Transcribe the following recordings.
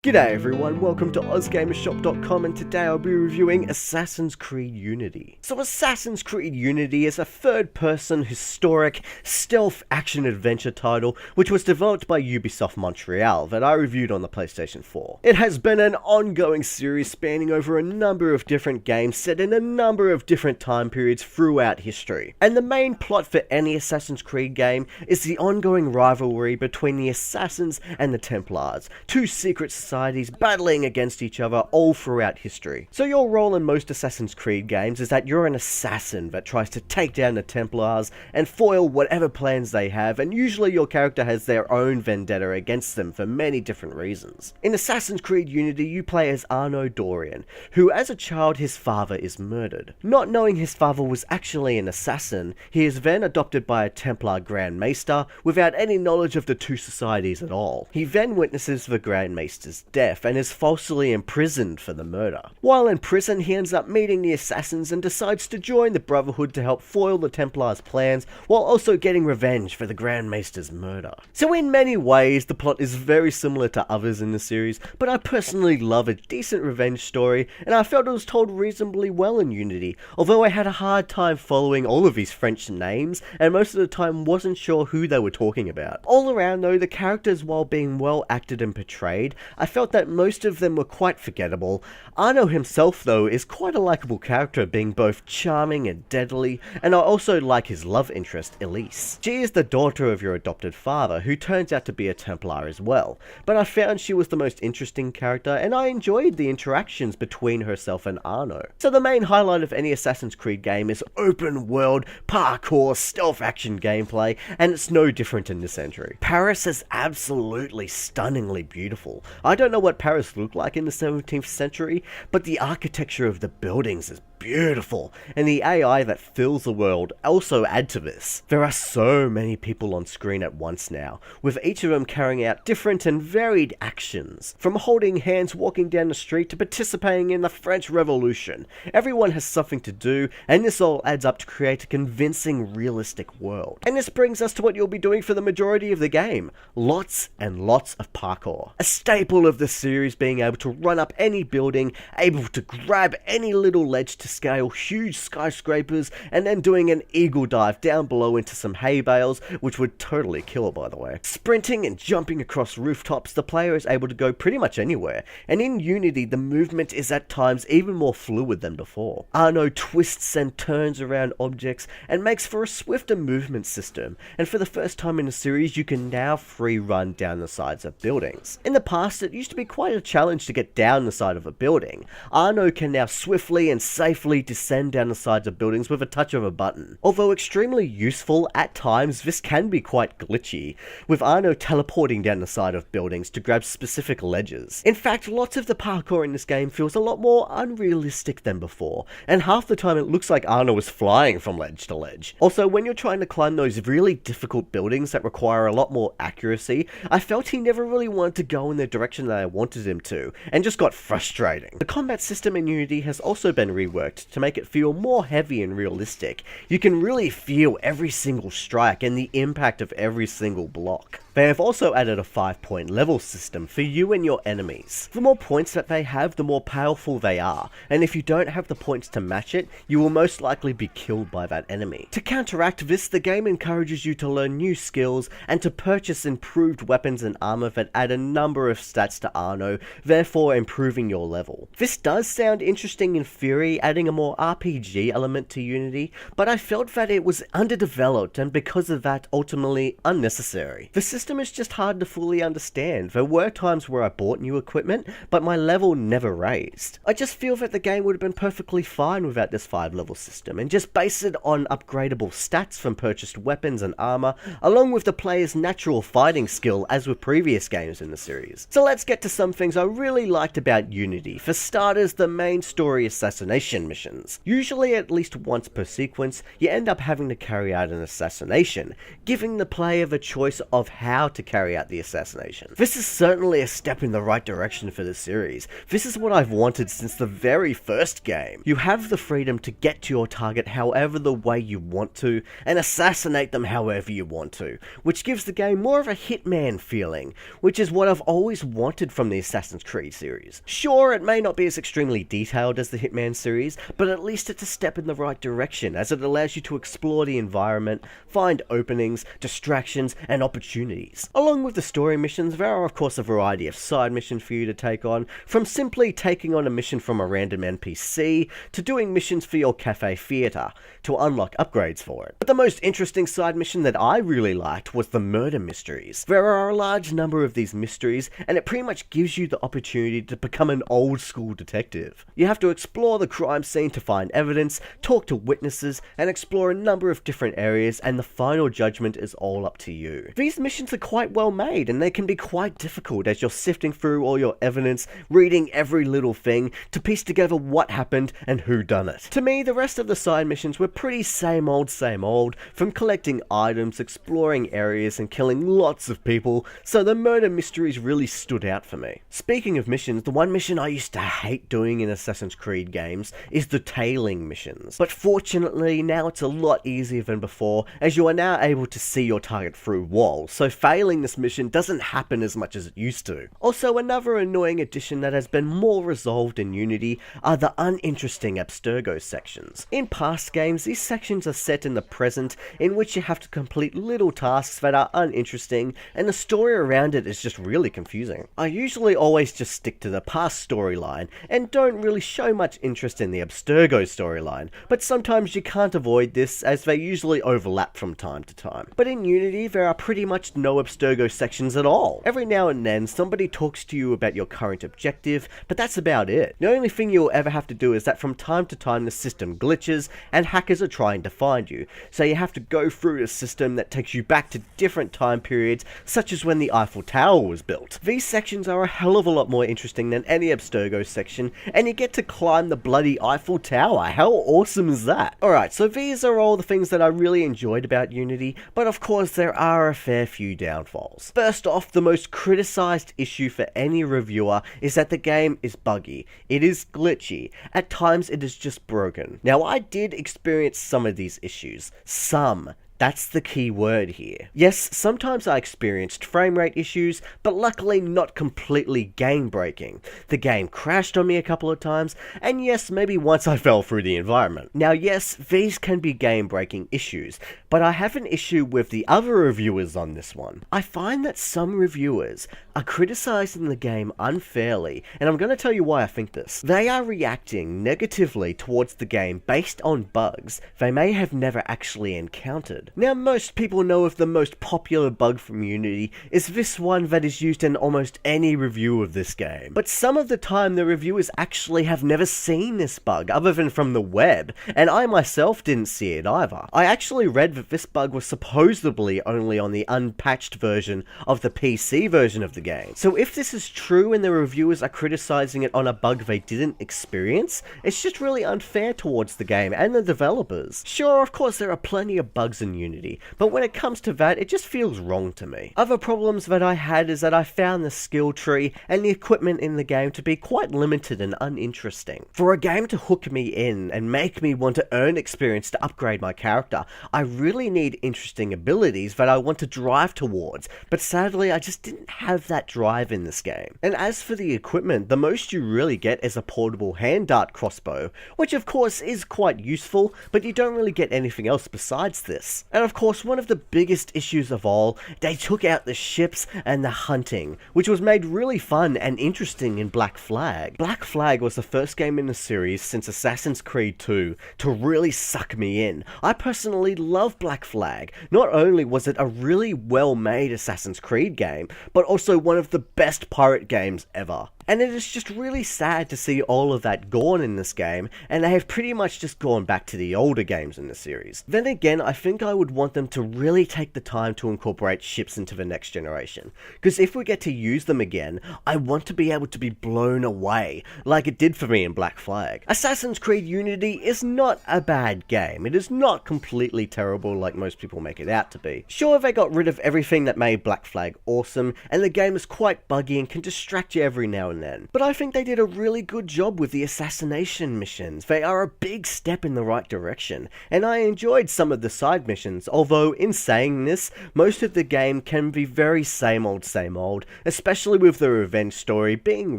G'day everyone, welcome to ozgameshop.com, and today I'll be reviewing Assassin's Creed Unity. So Assassin's Creed Unity is a third-person, historic, stealth action-adventure title which was developed by Ubisoft Montreal that I reviewed on the PlayStation 4. It has been an ongoing series spanning over a number of different games set in a number of different time periods throughout history. And the main plot for any Assassin's Creed game is the ongoing rivalry between the Assassins and the Templars, two secret societies battling against each other all throughout history. So your role in most Assassin's Creed games is that you're an assassin that tries to take down the Templars and foil whatever plans they have, and usually your character has their own vendetta against them for many different reasons. In Assassin's Creed Unity, you play as Arno Dorian, who as a child his father is murdered. Not knowing his father was actually an assassin, he is then adopted by a Templar Grand Maester without any knowledge of the two societies at all. He then witnesses the Grand Maester's death and is falsely imprisoned for the murder. While in prison, he ends up meeting the assassins and decides to join the Brotherhood to help foil the Templars' plans while also getting revenge for the Grand Maester's murder. So in many ways, the plot is very similar to others in the series, but I personally love a decent revenge story, and I felt it was told reasonably well in Unity, although I had a hard time following all of these French names, and most of the time wasn't sure who they were talking about. All around though, the characters, while being well acted and portrayed, I felt that most of them were quite forgettable. Arno himself though is quite a likeable character, being both charming and deadly, and I also like his love interest, Elise. She is the daughter of your adopted father, who turns out to be a Templar as well, but I found she was the most interesting character and I enjoyed the interactions between herself and Arno. So the main highlight of any Assassin's Creed game is open world, parkour, stealth action gameplay, and it's no different in this entry. Paris is absolutely stunningly beautiful. I don't know what Paris looked like in the 17th century, but the architecture of the buildings is beautiful, and the AI that fills the world also add to this. There are so many people on screen at once now, with each of them carrying out different and varied actions. From holding hands walking down the street to participating in the French Revolution, everyone has something to do, and this all adds up to create a convincing, realistic world. And this brings us to what you'll be doing for the majority of the game: lots and lots of parkour. A staple of the series being able to run up any building, able to grab any little ledge to scale huge skyscrapers, and then doing an eagle dive down below into some hay bales, which would totally kill, by the way. Sprinting and jumping across rooftops, the player is able to go pretty much anywhere, and in Unity the movement is at times even more fluid than before. Arno twists and turns around objects and makes for a swifter movement system, and for the first time in the series you can now free run down the sides of buildings. In the past it used to be quite a challenge to get down the side of a building. Arno can now swiftly and safely descend down the sides of buildings with a touch of a button. Although extremely useful, at times this can be quite glitchy, with Arno teleporting down the side of buildings to grab specific ledges. In fact, lots of the parkour in this game feels a lot more unrealistic than before, and half the time it looks like Arno is flying from ledge to ledge. Also, when you're trying to climb those really difficult buildings that require a lot more accuracy, I felt he never really wanted to go in the direction that I wanted him to, and just got frustrating. The combat system in Unity has also been reworked to make it feel more heavy and realistic. You can really feel every single strike and the impact of every single block. They have also added a 5-point level system for you and your enemies. The more points that they have, the more powerful they are, and if you don't have the points to match it, you will most likely be killed by that enemy. To counteract this, the game encourages you to learn new skills and to purchase improved weapons and armor that add a number of stats to Arno, therefore improving your level. This does sound interesting in theory, adding a more RPG element to Unity, but I felt that it was underdeveloped and because of that ultimately unnecessary. The system is just hard to fully understand. There were times where I bought new equipment, but my level never raised. I just feel that the game would have been perfectly fine without this 5-level system, and just base it on upgradable stats from purchased weapons and armor, along with the player's natural fighting skill as with previous games in the series. So let's get to some things I really liked about Unity. For starters, the main story assassination missions. Usually at least once per sequence, you end up having to carry out an assassination, giving the player the choice of how to carry out the assassination. This is certainly a step in the right direction for the series. This is what I've wanted since the very first game. You have the freedom to get to your target however the way you want to, and assassinate them however you want to, which gives the game more of a Hitman feeling, which is what I've always wanted from the Assassin's Creed series. Sure, it may not be as extremely detailed as the Hitman series, but at least it's a step in the right direction, as it allows you to explore the environment, find openings, distractions, and opportunities. Along with the story missions, there are of course a variety of side missions for you to take on, from simply taking on a mission from a random NPC, to doing missions for your cafe theatre, to unlock upgrades for it. But the most interesting side mission that I really liked was the murder mysteries. There are a large number of these mysteries, and it pretty much gives you the opportunity to become an old school detective. You have to explore the crime scene to find evidence, talk to witnesses, and explore a number of different areas, and the final judgment is all up to you. These missions are quite well made, and they can be quite difficult as you're sifting through all your evidence, reading every little thing, to piece together what happened and who done it. To me, the rest of the side missions were pretty same old, from collecting items, exploring areas, and killing lots of people, so the murder mysteries really stood out for me. Speaking of missions, the one mission I used to hate doing in Assassin's Creed games is the tailing missions. But fortunately, now it's a lot easier than before, as you are now able to see your target through walls, so failing this mission doesn't happen as much as it used to. Also, another annoying addition that has been more resolved in Unity are the uninteresting Abstergo sections. In past games, these sections are set in the present, in which you have to complete little tasks that are uninteresting, and the story around it is just really confusing. I usually always just stick to the past storyline, and don't really show much interest in the Abstergo storyline, but sometimes you can't avoid this, as they usually overlap from time to time. But in Unity, there are pretty much no Abstergo sections at all. Every now and then, somebody talks to you about your current objective, but that's about it. The only thing you'll ever have to do is that from time to time the system glitches, and hackers are trying to find you, so you have to go through a system that takes you back to different time periods, such as when the Eiffel Tower was built. These sections are a hell of a lot more interesting than any Abstergo section, and you get to climb the bloody Eiffel Tower. How awesome is that? Alright, so these are all the things that I really enjoyed about Unity, but of course there are a fair few downfalls. First off, the most criticized issue for any reviewer is that the game is buggy. It is glitchy. At times it is just broken. Now, I did experience some of these issues. Some. That's the key word here. Yes, sometimes I experienced frame rate issues, but luckily not completely game breaking. The game crashed on me a couple of times, and yes, maybe once I fell through the environment. Now yes, these can be game breaking issues, but I have an issue with the other reviewers on this one. I find that some reviewers are criticizing the game unfairly, and I'm going to tell you why I think this. They are reacting negatively towards the game based on bugs they may have never actually encountered. Now, most people know of the most popular bug from Unity is this one that is used in almost any review of this game. But some of the time the reviewers actually have never seen this bug other than from the web, and I myself didn't see it either. I actually read that this bug was supposedly only on the unpatched version of the PC version of the game. So if this is true and the reviewers are criticizing it on a bug they didn't experience, it's just really unfair towards the game and the developers. Sure, of course there are plenty of bugs in Unity, but when it comes to that, it just feels wrong to me. Other problems that I had is that I found the skill tree and the equipment in the game to be quite limited and uninteresting. For a game to hook me in and make me want to earn experience to upgrade my character, I really need interesting abilities that I want to drive towards, but sadly I just didn't have that drive in this game. And as for the equipment, the most you really get is a portable hand dart crossbow, which of course is quite useful, but you don't really get anything else besides this. And of course, one of the biggest issues of all, they took out the ships and the hunting, which was made really fun and interesting in Black Flag. Black Flag was the first game in the series since Assassin's Creed 2 to really suck me in. I personally love Black Flag. Not only was it a really well-made Assassin's Creed game, but also one of the best pirate games ever. And it is just really sad to see all of that gone in this game, and they have pretty much just gone back to the older games in the series. Then again, I think I would want them to really take the time to incorporate ships into the next generation, because if we get to use them again, I want to be able to be blown away, like it did for me in Black Flag. Assassin's Creed Unity is not a bad game. It is not completely terrible like most people make it out to be. Sure, they got rid of everything that made Black Flag awesome, and the game is quite buggy and can distract you every now and then. But I think they did a really good job with the assassination missions. They are a big step in the right direction, and I enjoyed some of the side missions, although in saying this, most of the game can be very same old, especially with the revenge story being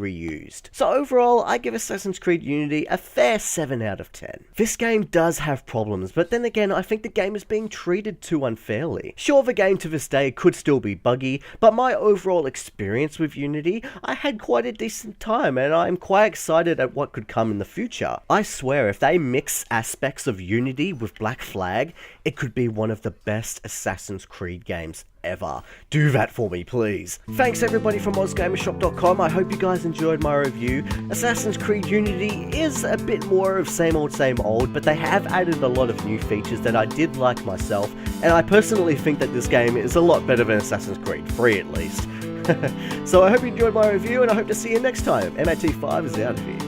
reused. So overall, I give Assassin's Creed Unity a fair 7 out of 10. This game does have problems, but then again, I think the game is being treated too unfairly. Sure, the game to this day could still be buggy, but my overall experience with Unity, I had quite a decent time, and I'm quite excited at what could come in the future. I swear, if they mix aspects of Unity with Black Flag, it could be one of the best Assassin's Creed games ever. Do that for me, please. Thanks everybody from ozgameshop.com. I hope you guys enjoyed my review. Assassin's Creed Unity is a bit more of same old, but they have added a lot of new features that I did like myself, and I personally think that this game is a lot better than Assassin's Creed 3 at least. So I hope you enjoyed my review, and I hope to see you next time. MAT5 is out of here.